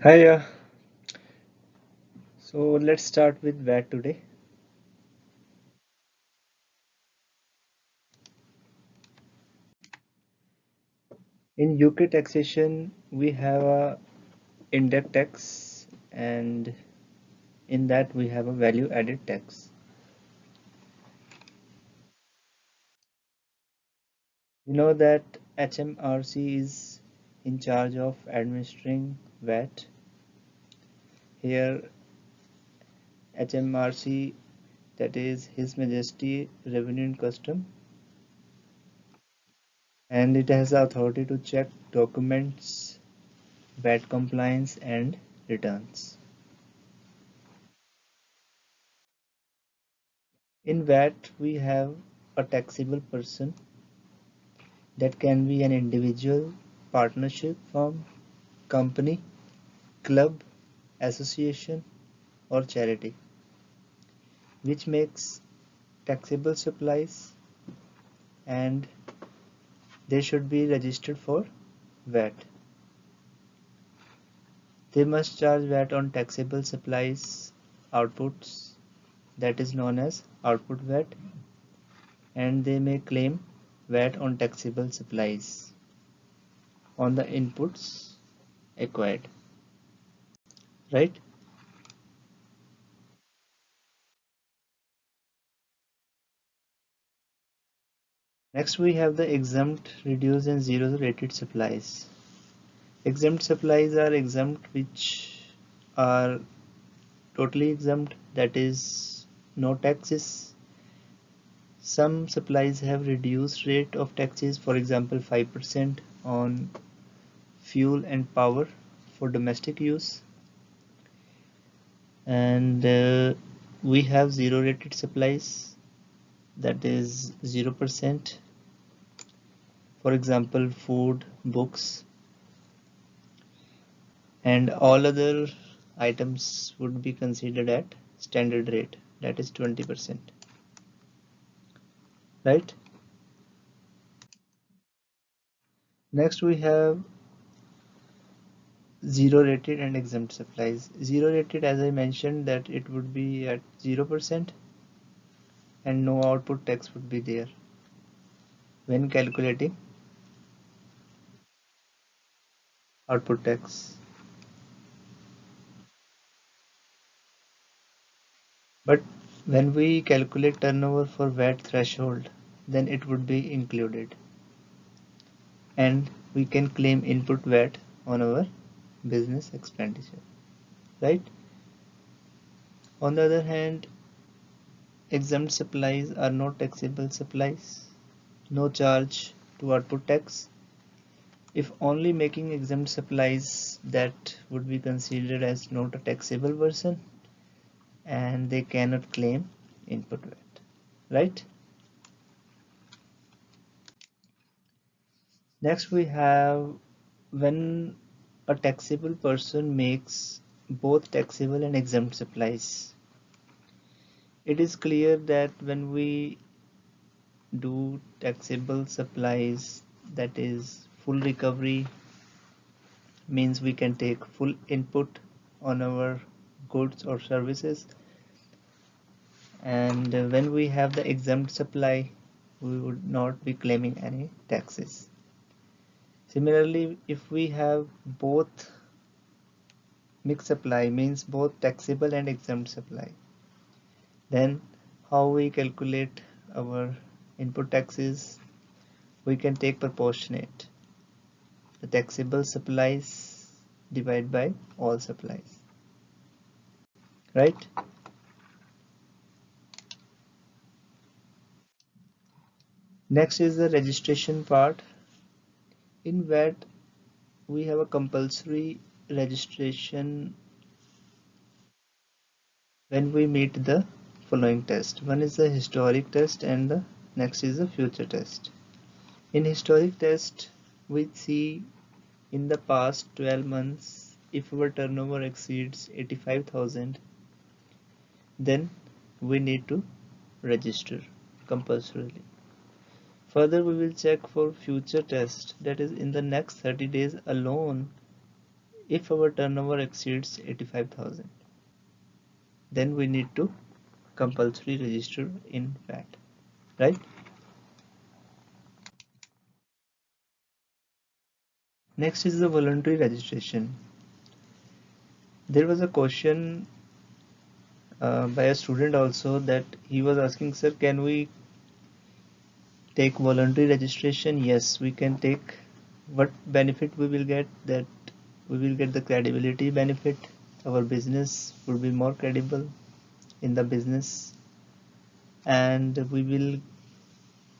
Hiya. So let's start with VAT today. In UK taxation, we have a indirect tax, and in that we have a value added tax. You know that HMRC is in charge of administering VAT. Here, HMRC, that is His Majesty Revenue and Custom, and it has the authority to check documents, VAT compliance, and returns. In VAT, we have a taxable person that can be an individual, partnership, firm, company, club, association, or charity, which makes taxable supplies and they should be registered for VAT. They must charge VAT on taxable supplies outputs, that is known as output VAT, and they may claim VAT on taxable supplies on the inputs acquired, right? Next we have the exempt, reduced and zero rated supplies. Exempt supplies are exempt which are totally exempt, that is no taxes. Some supplies have reduced rate of taxes, for example 5% on fuel and power for domestic use. And we have zero rated supplies, that is 0%, for example food, books, and all other items would be considered at standard rate, that is 20%, right? Next we have zero rated and exempt supplies. Zero rated, as I mentioned, that it would be at 0% and no output tax would be there when calculating output tax. But when we calculate turnover for VAT threshold, then it would be included and we can claim input VAT on our business expenditure, right? On the other hand, exempt supplies are not taxable supplies, no charge to output tax. If only making exempt supplies, that would be considered as not a taxable person and they cannot claim input VAT, right? Next we have when a taxable person makes both taxable and exempt supplies. It is clear that when we do taxable supplies, that is full recovery, means we can take full input on our goods or services, and when we have the exempt supply we would not be claiming any taxes. Similarly, if we have both mixed supply, means both taxable and exempt supply, then how we calculate our input taxes? We can take proportionate, the taxable supplies divided by all supplies, right? Next is the registration part. In VAT we have a compulsory registration when we meet the following test. One is the historic test and the next is the future test. In historic test we see in the past 12 months if our turnover exceeds 85,000, then we need to register compulsorily. Further, we will check for future test, that is in the next 30 days alone. if our turnover exceeds 85,000, then we need to compulsory register in VAT, right? Next is the voluntary registration. There was a question by a student also that he was asking, sir, can we take voluntary registration? Yes, we can take. What benefit we will get? That we will get the credibility benefit. Our business will be more credible in the business, and we will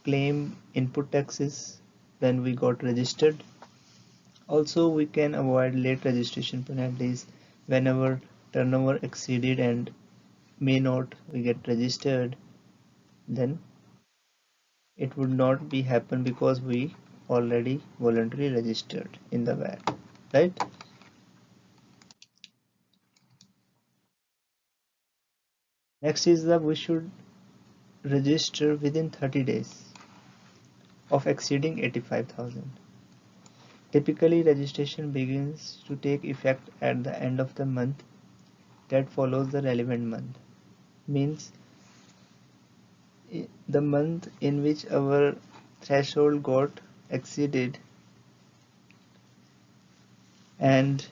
claim input taxes when we got registered. Also, we can avoid late registration penalties whenever turnover exceeded and may not we get registered, then it would not be happen because we already voluntarily registered in the VAT, right? Next is that we should register within 30 days of exceeding 85,000. Typically, registration begins to take effect at the end of the month that follows the relevant month. Means the month in which our threshold got exceeded, and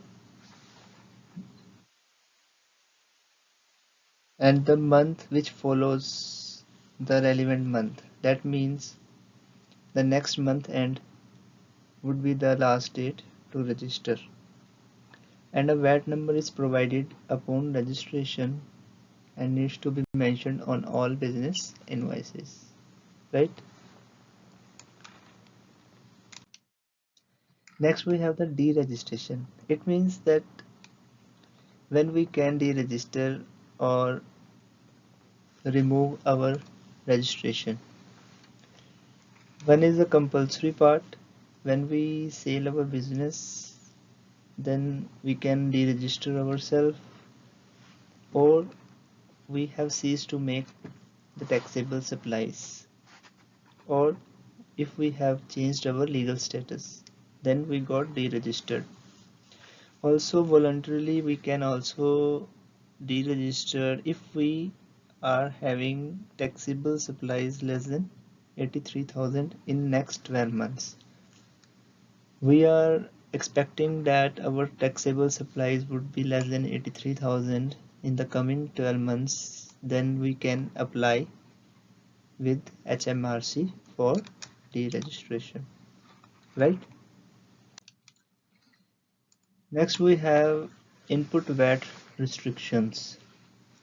the month which follows the relevant month. That means the next month end would be the last date to register, and a VAT number is provided upon registration and needs to be mentioned on all business invoices, right? Next we have the deregistration. It means that when we can deregister or remove our registration. One is the compulsory part. When we sell our business, then we can deregister ourselves, or we have ceased to make the taxable supplies, or if we have changed our legal status, then we got deregistered. Also, voluntarily, we can also deregister if we are having taxable supplies less than 83,000 in next 12 months. We are expecting that our taxable supplies would be less than 83,000 in the coming 12 months. Then we can apply with HMRC for deregistration, right? Next we have input VAT restrictions.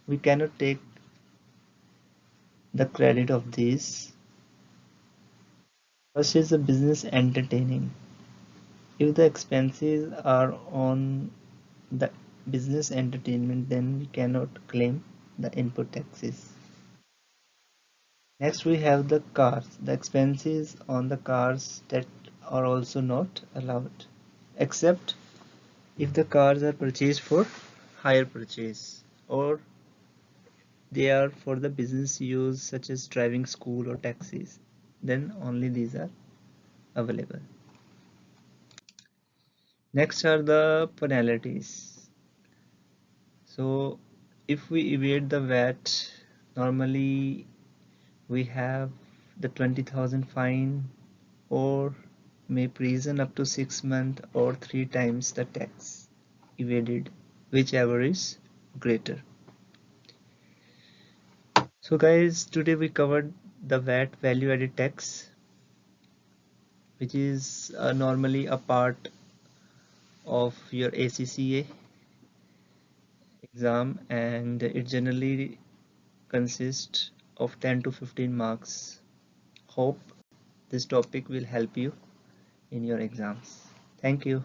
We cannot take the credit of these. First is the business entertaining. If the expenses are on the business entertainment, then we cannot claim the input taxes. Next we have the cars. The expenses on the cars that are also not allowed, except if the cars are purchased for hire purchase, or they are for the business use such as driving school or taxis, then only these are available. Next are the penalties. So if we evade the VAT, normally we have the 20,000 fine, or may prison up to 6 months, or 3 times the tax evaded, whichever is greater. So guys, today we covered the VAT, value added tax, which is normally a part of your ACCA exam, and it generally consists of 10 to 15 marks. Hope this topic will help you in your exams. Thank you.